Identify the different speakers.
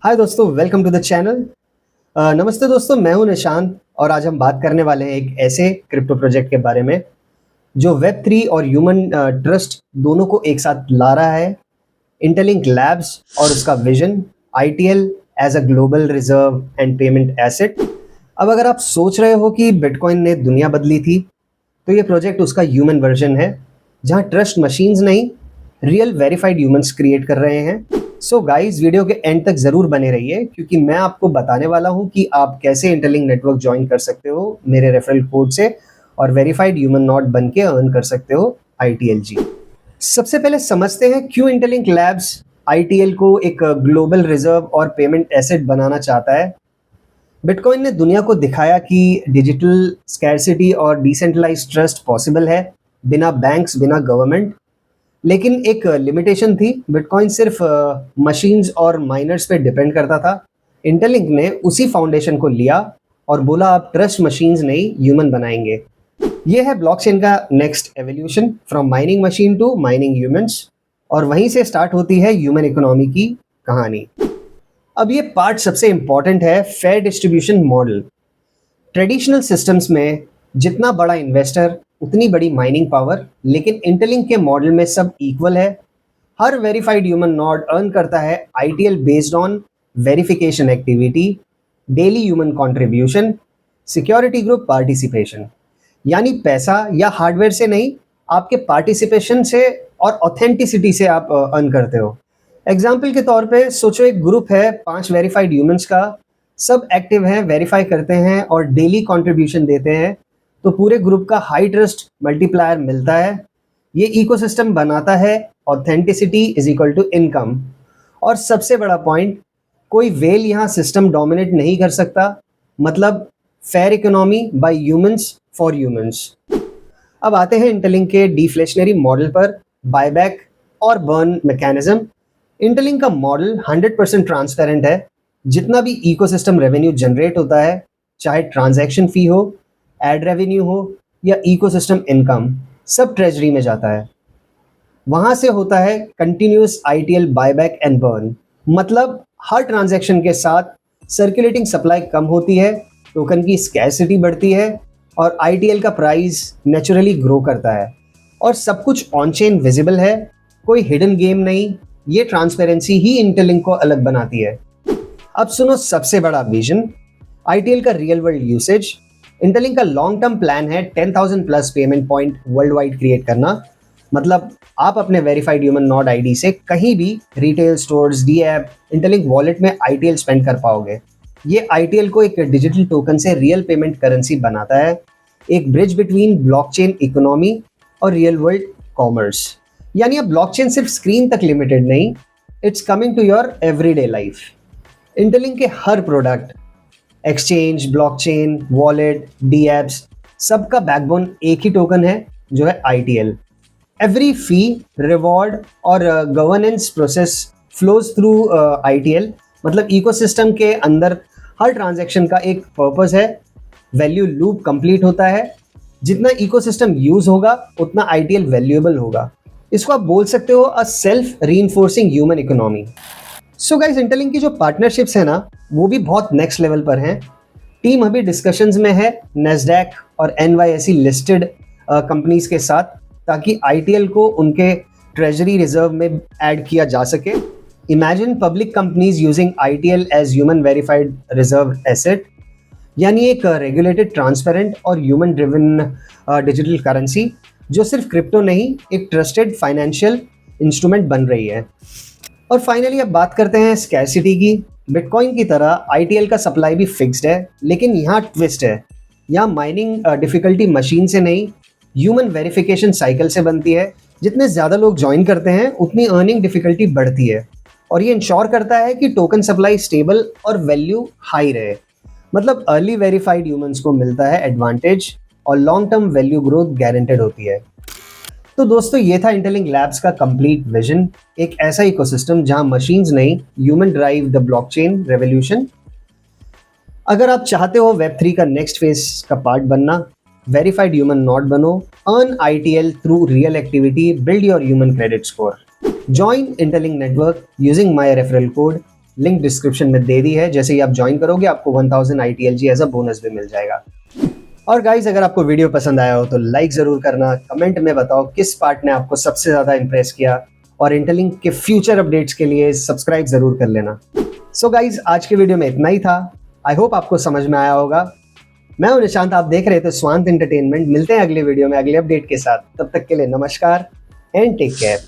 Speaker 1: हाय दोस्तों, welcome to the channel. नमस्ते दोस्तों, मैं हूं निशांत और आज हम बात करने वाले हैं एक ऐसे क्रिप्टो प्रोजेक्ट के बारे में जो वेब थ्री और ह्यूमन ट्रस्ट दोनों को एक साथ ला रहा है। इंटरलिंक लैब्स और उसका vision, ITL as a global reserve and payment asset. अब अगर आप सोच रहे हो कि बिटकॉइन ने दुनिया बदली थी, तो ये प्रोजेक्ट उसका ह्यूमन वर्जन है, जहाँ ट्रस्ट मशीन्स नहीं, रियल वेरीफाइड ह्यूमंस क्रिएट कर रहे हैं। सो गाइस, वीडियो के एंड तक ज़रूर बने रहिए क्योंकि मैं आपको बताने वाला हूँ कि आप कैसे इंटरलिंक नेटवर्क ज्वाइन कर सकते हो मेरे रेफरल कोड से और वेरीफाइड ह्यूमन नॉट बन के अर्न कर सकते हो ITLG। सबसे पहले समझते हैं क्यों इंटरलिंक लैब्स ITL को एक ग्लोबल रिजर्व और पेमेंट एसेट बनाना चाहता है। बिटकॉइन ने दुनिया को दिखाया कि डिजिटल स्कैरसिटी और डिसेंट्रलाइज्ड ट्रस्ट पॉसिबल है बिना बैंक्स, बिना गवर्नमेंट। लेकिन एक लिमिटेशन थी, बिटकॉइन सिर्फ मशीन्स और माइनर्स पे डिपेंड करता था। इंटरलिंक ने उसी फाउंडेशन को लिया और बोला आप ट्रस्ट मशीन्स नहीं, ह्यूमन बनाएंगे। ये है ब्लॉकचेन का next evolution, from mining machine to mining humans. और वहीं से स्टार्ट होती है ह्यूमन इकोनॉमी की कहानी। अब ये पार्ट सबसे इंपॉर्टेंट है, fair distribution model. Traditional systems में जितना बड़ा इन्वेस्टर उतनी बड़ी माइनिंग पावर, लेकिन इंटरलिंक के मॉडल में सब इक्वल है। हर वेरीफाइड ह्यूमन नोड अर्न करता है ITL based on verification activity, daily human contribution, security group participation. यानी पैसा या हार्डवेयर से नहीं, आपके पार्टिसिपेशन से और ऑथेंटिसिटी से आप अर्न करते हो। एग्जाम्पल के तौर पे सोचो, एक ग्रुप है 5 वेरीफाइड ह्यूमंस का, सब एक्टिव हैं, वेरीफाई करते हैं और डेली कंट्रीब्यूशन देते हैं, तो पूरे ग्रुप का हाई ट्रस्ट मल्टीप्लायर मिलता है। ये इकोसिस्टम बनाता है authenticity is equal to income. और सबसे बड़ा पॉइंट, कोई वेल यहाँ सिस्टम डोमिनेट नहीं कर सकता, मतलब fair economy bye humans for humans. अब आते हैं इंटरलिंक के डिफ्लेशनरी मॉडल पर, बायबैक और बर्न मैकेनिज्म। इंटरलिंक का मॉडल 100% ट्रांसपेरेंट है। जितना भी इकोसिस्टम रेवेन्यू जनरेट होता है, चाहे ट्रांजैक्शन फी हो, एड रेवेन्यू हो या इकोसिस्टम इनकम, सब ट्रेजरी में जाता है। वहां से होता है continuous ITL buyback and burn, मतलब हर ट्रांजैक्शन के साथ सर्कुलेटिंग सप्लाई कम होती है, टोकन की स्कैरसिटी बढ़ती है और आईटीएल का प्राइस नेचुरली ग्रो करता है। और सब कुछ ऑन चेन विजिबल है, कोई हिडन गेम नहीं। ये ट्रांसपेरेंसी ही इंटरलिंक को अलग बनाती है। अब सुनो सबसे बड़ा विजन, आईटीएल का रियल वर्ल्ड यूसेज। इंटरलिंक का लॉन्ग टर्म प्लान है 10,000 plus payment point world wide create करना। मतलब आप अपने वेरीफाइड ह्यूमन नोड आईडी से कहीं भी retail stores, D app, Interlink wallet में आईटीएल स्पेंड कर पाओगे। ये आईटीएल को एक डिजिटल टोकन से रियल पेमेंट करेंसी बनाता है, एक ब्रिज बिटवीन ब्लॉकचेन इकोनॉमी और रियल वर्ल्ड कॉमर्स। यानी अब ब्लॉकचेन सिर्फ स्क्रीन तक लिमिटेड नहीं, it's coming to your everyday life. Interlink के हर product, exchange, blockchain, wallet, D apps, सबका बैकबोन एक ही टोकन है जो है आईटीएल। एवरी फी, रिवॉर्ड और governance process flows through ITL. मतलब इकोसिस्टम के अंदर हर ट्रांजैक्शन का एक पर्पस है, वैल्यू लूप कंप्लीट होता है। जितना इकोसिस्टम यूज होगा उतना आईटीएल वैल्यूएबल होगा। इसको आप बोल सकते हो a self reinforcing human economy. So guys, interlink की जो पार्टनरशिप्स है ना, वो भी बहुत नेक्स्ट लेवल पर हैं। टीम अभी डिस्कशंस में है नेस्डैक और एनवाईएसई लिस्टेड कंपनीज के साथ, ताकि आईटीएल को उनके ट्रेजरी रिजर्व में ऐड किया जा सके। Imagine public companies using ITL as human verified reserve asset, यानी एक रेगुलेटेड, ट्रांसपेरेंट और ह्यूमन ड्रिवन डिजिटल करेंसी जो सिर्फ क्रिप्टो नहीं, एक ट्रस्टेड फाइनेंशियल इंस्ट्रूमेंट बन रही है। और फाइनली अब बात करते हैं स्कैरसिटी की। बिटकॉइन की तरह आईटीएल का सप्लाई भी फिक्स्ड है, लेकिन यहाँ ट्विस्ट है। यहाँ माइनिंग डिफिकल्टी मशीन से नहीं, ह्यूमन वेरिफिकेशन साइकिल से बनती है। जितने ज़्यादा लोग ज्वाइन करते हैं उतनी अर्निंग डिफिकल्टी बढ़ती है, और ये इंश्योर करता है कि टोकन सप्लाई स्टेबल और वैल्यू हाई रहे। मतलब अर्ली वेरीफाइड ह्यूमंस को मिलता है एडवांटेज और long term value growth guaranteed होती है। तो दोस्तों, ये था इंटरलिंक लैब्स का कंप्लीट विजन, एक ऐसा इकोसिस्टम जहां मशीन्स नहीं, human drive the blockchain revolution. अगर आप चाहते हो वेब3 का नेक्स्ट फेज का पार्ट बनना, वेरीफाइड ह्यूमन नोड बनो, earn ITL through real activity, build your human credit score, join interlink network using my referral code link description में दे दी है। जैसे ही आप ज्वाइन करोगे आपको 1000 ITLG एज अ बोनस भी मिल जाएगा। और गाइज अगर आपको वीडियो पसंद आया हो तो लाइक ज़रूर करना, कमेंट में बताओ किस पार्ट ने आपको सबसे ज़्यादा इंप्रेस किया, और इंटरलिंक के फ्यूचर अपडेट्स के लिए सब्सक्राइब ज़रूर कर लेना। सो गाइज आज के वीडियो में इतना ही था। आई होप आपको समझ में आया होगा। मैं हूं निशांत, आप देख रहे थे स्वांत एंटरटेनमेंट। मिलते हैं अगले वीडियो में अगले अपडेट के साथ। तब तक के लिए नमस्कार एंड टेक केयर।